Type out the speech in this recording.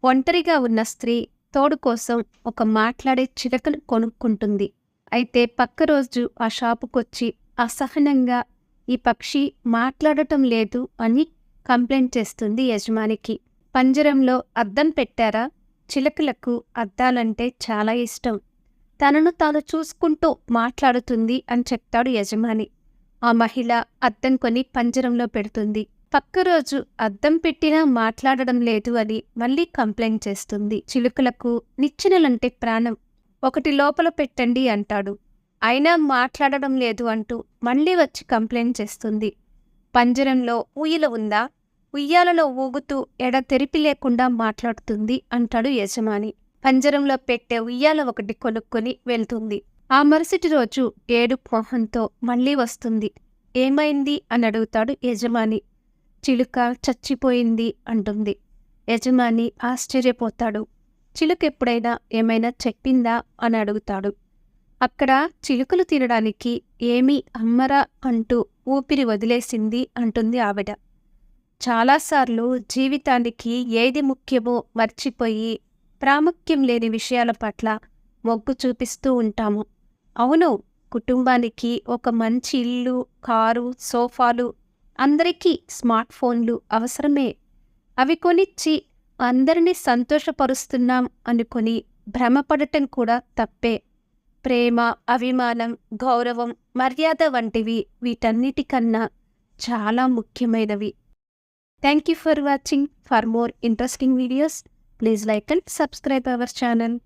ఒంటరిగా ఉన్న స్త్రీ తోడు కోసం ఒక మాట్లాడే చిలకను కొనుక్కుంటుంది. అయితే పక్క రోజు ఆ షాపుకొచ్చి అసహనంగా ఈ పక్షి మాట్లాడటం లేదు అని కంప్లైంట్ చేస్తుంది యజమానికి. పంజరంలో అద్దం పెట్టారా? చిలకలకు అద్దాలంటే చాలా ఇష్టం. తనను తాను చూసుకుంటూ మాట్లాడుతుంది అని చెప్తాడు యజమాని. ఆ మహిళ అద్దం కొని పంజరంలో పెడుతుంది. పక్క రోజు అద్దం పెట్టినా మాట్లాడడం లేదు అని మళ్ళీ కంప్లైంట్ చేస్తుంది. చిలుకలకు నిచ్చెనలంటే ప్రాణం. ఒకటి లోపల పెట్టండి అంటాడు. అయినా మాట్లాడడం లేదు అంటూ మళ్ళీ వచ్చి కంప్లైంట్ చేస్తుంది. పంజరంలో ఊయల ఉందా? ఉయ్యాలలో ఊగుతూ ఎడతెరిపి లేకుండా మాట్లాడుతుంది అంటాడు యజమాని. పంజరంలో పెట్టే ఉయ్యాల ఒకటి కొనుక్కొని వెళ్తుంది. ఆ మరుసటి రోజు ఏడుపు మొహంతో మళ్ళీ వస్తుంది. ఏమైంది అని అడుగుతాడు యజమాని. చిలుక చచ్చిపోయింది అంటుంది. యజమాని ఆశ్చర్యపోతాడు. చిలుక ఎప్పుడైనా ఏమైనా చెప్పిందా అని అడుగుతాడు. అక్కడ చిలుకలు తినడానికి ఏమీ అమ్మరా అంటూ ఊపిరి వదిలేసింది అంటుంది ఆవిడ. చాలాసార్లు జీవితానికి ఏది ముఖ్యమో మర్చిపోయి ప్రాముఖ్యం లేని విషయాల పట్ల మొగ్గు చూపిస్తూ ఉంటాము. అవును, కుటుంబానికి ఒక మంచి ఇల్లు, కారు, సోఫాలు, అందరికీ స్మార్ట్ ఫోన్లు అవసరమే. అవి కొనిచ్చి అందరినీ సంతోషపరుస్తున్నాం అనుకొని భ్రమపడటం కూడా తప్పే. ప్రేమ, అభిమానం, గౌరవం, మర్యాద వంటివి వీటన్నిటికన్నా చాలా ముఖ్యమైనవి. Thank you for watching. For more interesting videos, please like and subscribe our channel.